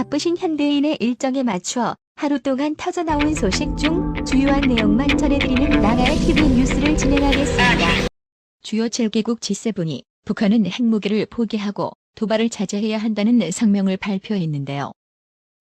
바쁘신 현대인의 일정에 맞춰 하루 동안 터져나온 소식 중 주요한 내용만 전해드리는 나라의 TV 뉴스를 진행하겠습니다. 주요 7개국 G7이 북한은 핵무기를 포기하고 도발을 자제해야 한다는 성명을 발표했는데요.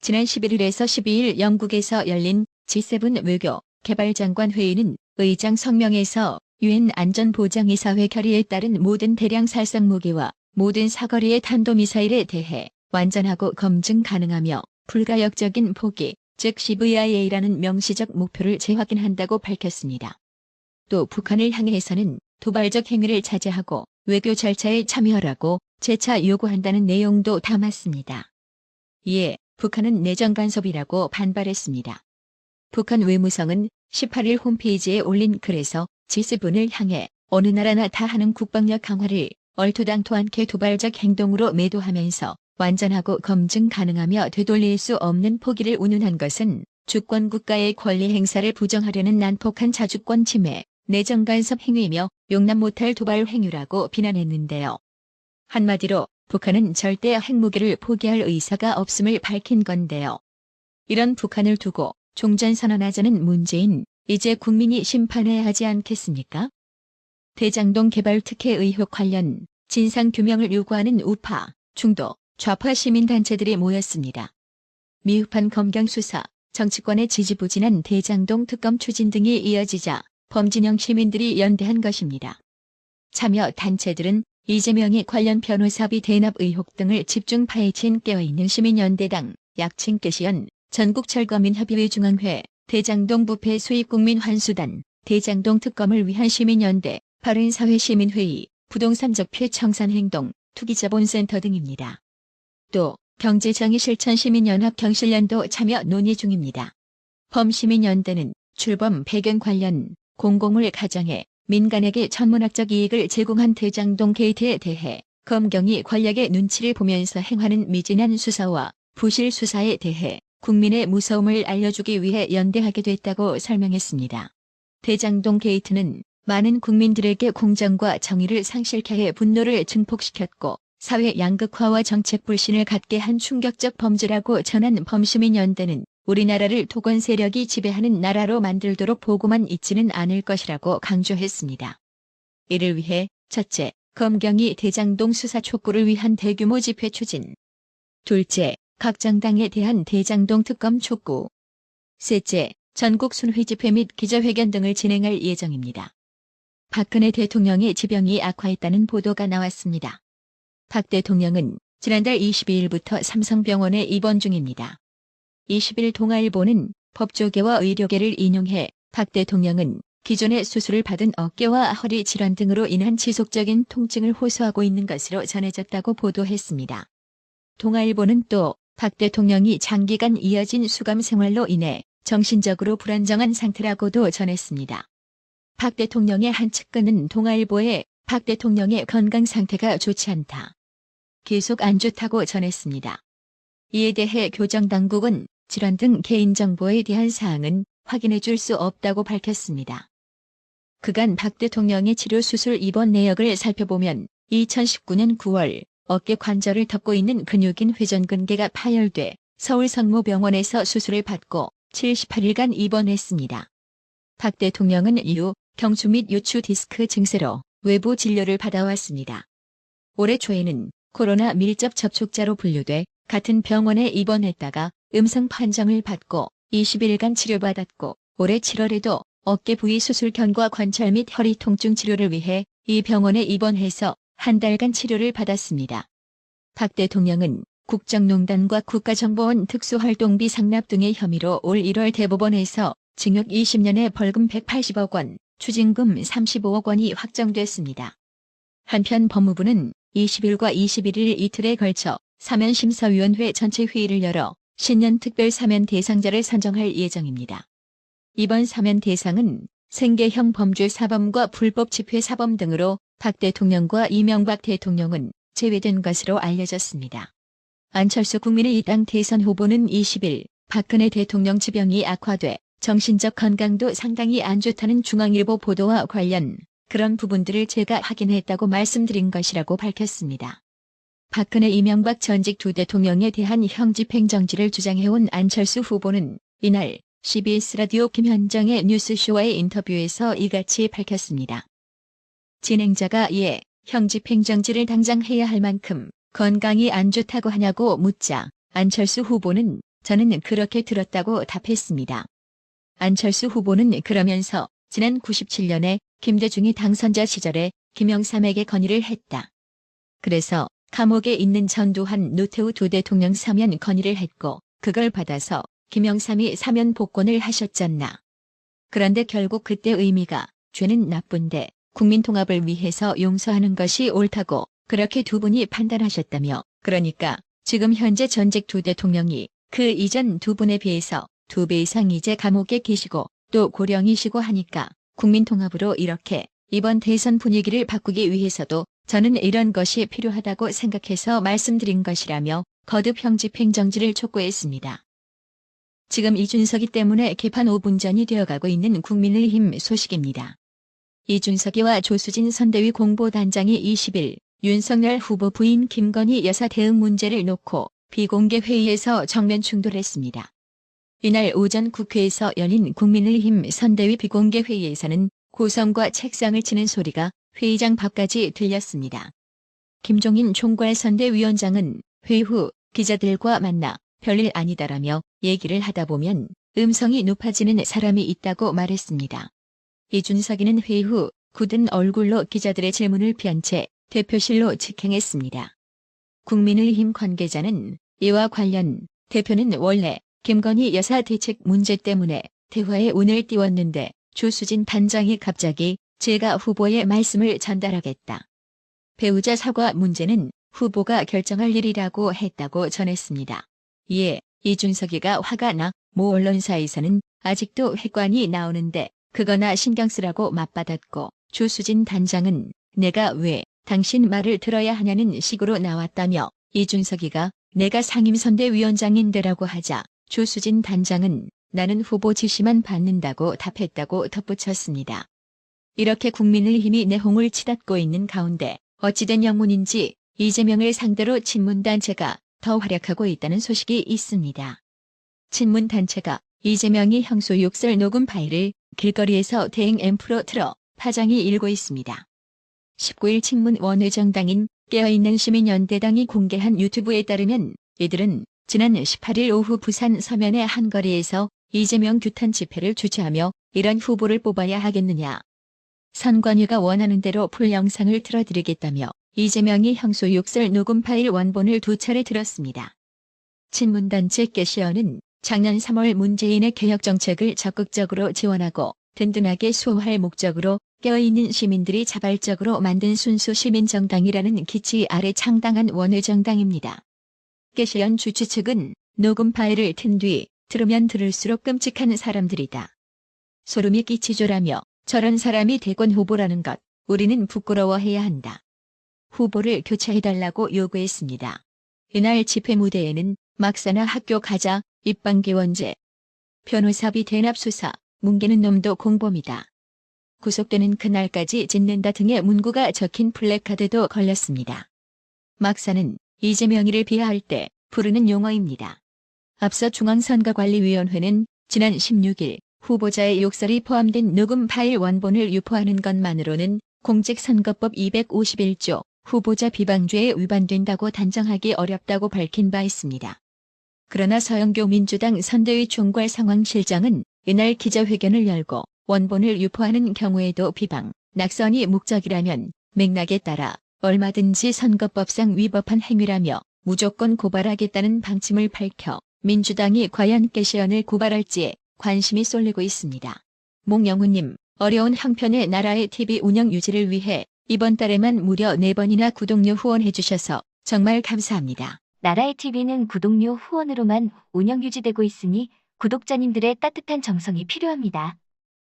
지난 11일에서 12일 영국에서 열린 G7 외교 개발장관 회의는 의장 성명에서 유엔 안전보장이사회 결의에 따른 모든 대량 살상 무기와 모든 사거리의 탄도미사일에 대해 완전하고 검증 가능하며 불가역적인 포기, 즉 CVIA라는 명시적 목표를 재확인한다고 밝혔습니다. 또 북한을 향해서는 도발적 행위를 자제하고 외교 절차에 참여하라고 재차 요구한다는 내용도 담았습니다. 이에 북한은 내정 간섭이라고 반발했습니다. 북한 외무성은 18일 홈페이지에 올린 글에서 G7을 향해 어느 나라나 다 하는 국방력 강화를 얼토당토 않게 도발적 행동으로 매도하면서 완전하고 검증 가능하며 되돌릴 수 없는 포기를 운운한 것은 주권 국가의 권리 행사를 부정하려는 난폭한 자주권 침해, 내정 간섭 행위이며 용납 못할 도발 행위라고 비난했는데요. 한마디로 북한은 절대 핵무기를 포기할 의사가 없음을 밝힌 건데요. 이런 북한을 두고 종전선언하자는 문재인, 이제 국민이 심판해야 하지 않겠습니까? 대장동 개발 특혜 의혹 관련 진상규명을 요구하는 우파, 중도, 좌파 시민단체들이 모였습니다. 미흡한 검경 수사, 정치권의 지지부진한 대장동 특검 추진 등이 이어지자 범진영 시민들이 연대한 것입니다. 참여 단체들은 이재명이 관련 변호사비 대납 의혹 등을 집중 파헤친 깨어있는 시민연대당, 약칭 깨시연, 전국철거민협의회 중앙회, 대장동 부패 수익국민 환수단, 대장동 특검을 위한 시민연대, 바른사회 시민회의, 부동산 적폐 청산행동, 투기자본센터 등입니다. 또 경제정의실천시민연합 경실련도 참여 논의 중입니다. 범시민연대는 출범 배경 관련 공공을 가정해 민간에게 천문학적 이익을 제공한 대장동 게이트에 대해 검경이 권력의 눈치를 보면서 행하는 미진한 수사와 부실 수사에 대해 국민의 무서움을 알려주기 위해 연대하게 됐다고 설명했습니다. 대장동 게이트는 많은 국민들에게 공정과 정의를 상실케 해 분노를 증폭시켰고 사회 양극화와 정책 불신을 갖게 한 충격적 범죄라고 전한 범시민연대는 우리나라를 토건 세력이 지배하는 나라로 만들도록 보고만 있지는 않을 것이라고 강조했습니다. 이를 위해 첫째, 검경이 대장동 수사 촉구를 위한 대규모 집회 추진. 둘째, 각 정당에 대한 대장동 특검 촉구. 셋째, 전국 순회 집회 및 기자회견 등을 진행할 예정입니다. 박근혜 대통령의 지병이 악화했다는 보도가 나왔습니다. 박 대통령은 지난달 22일부터 삼성병원에 입원 중입니다. 20일 동아일보는 법조계와 의료계를 인용해 박 대통령은 기존의 수술을 받은 어깨와 허리 질환 등으로 인한 지속적인 통증을 호소하고 있는 것으로 전해졌다고 보도했습니다. 동아일보는 또 박 대통령이 장기간 이어진 수감 생활로 인해 정신적으로 불안정한 상태라고도 전했습니다. 박 대통령의 한 측근은 동아일보에 박 대통령의 건강 상태가 좋지 않다. 계속 안 좋다고 전했습니다. 이에 대해 교정당국은 질환 등 개인정보에 대한 사항은 확인해 줄 수 없다고 밝혔습니다. 그간 박 대통령의 치료 수술 입원 내역을 살펴보면 2019년 9월 어깨 관절을 덮고 있는 근육인 회전근개가 파열돼 서울성모병원에서 수술을 받고 78일간 입원했습니다. 박 대통령은 이후 경추 및 요추 디스크 증세로 외부 진료를 받아왔습니다. 올해 초에는 코로나 밀접 접촉자로 분류돼 같은 병원에 입원했다가 음성 판정을 받고 20일간 치료받았고 올해 7월에도 어깨 부위 수술 견과 관찰 및 허리 통증 치료를 위해 이 병원에 입원해서 한 달간 치료를 받았습니다. 박 대통령은 국정농단과 국가정보원 특수활동비 상납 등의 혐의로 올 1월 대법원에서 징역 20년에 벌금 180억 원, 추징금 35억 원이 확정됐습니다. 한편 법무부는 20일과 21일 이틀에 걸쳐 사면심사위원회 전체 회의를 열어 신년 특별 사면 대상자를 선정할 예정입니다. 이번 사면 대상은 생계형 범죄 사범과 불법 집회 사범 등으로 박 대통령과 이명박 대통령은 제외된 것으로 알려졌습니다. 안철수 국민의당 대선 후보는 20일 박근혜 대통령 지병이 악화돼 정신적 건강도 상당히 안 좋다는 중앙일보 보도와 관련 그런 부분들을 제가 확인했다고 말씀드린 것이라고 밝혔습니다. 박근혜 이명박 전직 두 대통령에 대한 형집행정지를 주장해온 안철수 후보는 이날 CBS 라디오 김현정의 뉴스쇼와의 인터뷰에서 이같이 밝혔습니다. 진행자가 이에 형집행정지를 당장 해야 할 만큼 건강이 안 좋다고 하냐고 묻자 안철수 후보는 저는 그렇게 들었다고 답했습니다. 안철수 후보는 그러면서 지난 97년에 김대중이 당선자 시절에 김영삼에게 건의를 했다. 그래서 감옥에 있는 전두환, 노태우 두 대통령 사면 건의를 했고 그걸 받아서 김영삼이 사면 복권을 하셨잖나. 그런데 결국 그때 의미가 죄는 나쁜데 국민 통합을 위해서 용서하는 것이 옳다고 그렇게 두 분이 판단하셨다며 그러니까 지금 현재 전직 두 대통령이 그 이전 두 분에 비해서 2배 이상 이제 감옥에 계시고 또 고령이시고 하니까 국민 통합으로 이렇게 이번 대선 분위기를 바꾸기 위해서도 저는 이런 것이 필요하다고 생각해서 말씀드린 것이라며 거듭 형집행정지를 촉구했습니다. 지금 이준석이 때문에 개판 5분 전이 되어가고 있는 국민의힘 소식입니다. 이준석이와 조수진 선대위 공보단장이 20일 윤석열 후보 부인 김건희 여사 대응 문제를 놓고 비공개 회의에서 정면 충돌했습니다. 이날 오전 국회에서 열린 국민의힘 선대위 비공개 회의에서는 고성과 책상을 치는 소리가 회의장 밖까지 들렸습니다. 김종인 총괄선대위원장은 회의 후 기자들과 만나 별일 아니다라며 얘기를 하다 보면 음성이 높아지는 사람이 있다고 말했습니다. 이준석이는 회의 후 굳은 얼굴로 기자들의 질문을 피한 채 대표실로 직행했습니다. 국민의힘 관계자는 이와 관련 대표는 원래 김건희 여사 대책 문제 때문에 대화에 운을 띄웠는데 조수진 단장이 갑자기 제가 후보의 말씀을 전달하겠다. 배우자 사과 문제는 후보가 결정할 일이라고 했다고 전했습니다. 이에 이준석이가 화가 나 모 언론사에서는 아직도 획관이 나오는데 그거나 신경 쓰라고 맞받았고 조수진 단장은 내가 왜 당신 말을 들어야 하냐는 식으로 나왔다며 이준석이가 내가 상임선대위원장인데라고 하자 조수진 단장은 나는 후보 지시만 받는다고 답했다고 덧붙였습니다. 이렇게 국민의힘이 내홍을 치닫고 있는 가운데 어찌된 영문인지 이재명을 상대로 친문단체가 더 활약하고 있다는 소식이 있습니다. 친문단체가 이재명이 형소욕설 녹음 파일을 길거리에서 대행 앰프로 틀어 파장이 일고 있습니다. 19일 친문 원외정당인 깨어있는 시민연대당이 공개한 유튜브에 따르면 이들은 지난 18일 오후 부산 서면의 한 거리에서 이재명 규탄 집회를 주최하며 이런 후보를 뽑아야 하겠느냐. 선관위가 원하는 대로 풀 영상을 틀어드리겠다며 이재명이 형소욕설 녹음 파일 원본을 2차례 들었습니다. 친문단체 깨시어는 작년 3월 문재인의 개혁정책을 적극적으로 지원하고 든든하게 수호할 목적으로 깨어있는 시민들이 자발적으로 만든 순수 시민정당이라는 기치 아래 창당한 원외정당입니다. 깨시연 주최 측은 녹음 파일을 튼 뒤 들으면 들을수록 끔찍한 사람들이다. 소름이 끼치죠라며 저런 사람이 대권 후보라는 것 우리는 부끄러워해야 한다. 후보를 교체해달라고 요구했습니다. 이날 집회 무대에는 막사나 학교 가자, 입방기원제, 변호사비 대납 수사, 뭉개는 놈도 공범이다. 구속되는 그날까지 짓는다 등의 문구가 적힌 플래카드도 걸렸습니다. 막사는 이재명이를 비하할 때 부르는 용어입니다. 앞서 중앙선거관리위원회는 지난 16일 후보자의 욕설이 포함된 녹음 파일 원본을 유포하는 것만으로는 공직선거법 251조 후보자 비방죄에 위반된다고 단정하기 어렵다고 밝힌 바 있습니다. 그러나 서영교 민주당 선대위 총괄상황실장은 이날 기자회견을 열고 원본을 유포하는 경우에도 비방, 낙선이 목적이라면 맥락에 따라 얼마든지 선거법상 위법한 행위라며 무조건 고발하겠다는 방침을 밝혀 민주당이 과연 깨시연을 고발할지에 관심이 쏠리고 있습니다. 몽영훈님, 어려운 형편의 나라의 TV 운영 유지를 위해 이번 달에만 무려 4번이나 구독료 후원해주셔서 정말 감사합니다. 나라의 TV는 구독료 후원으로만 운영 유지되고 있으니 구독자님들의 따뜻한 정성이 필요합니다.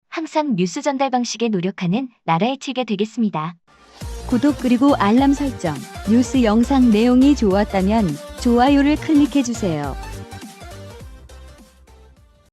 항상 뉴스 전달 방식에 노력하는 나라의 TV가 되겠습니다. 구독 그리고 알람 설정, 뉴스 영상 내용이 좋았다면 좋아요를 클릭해주세요.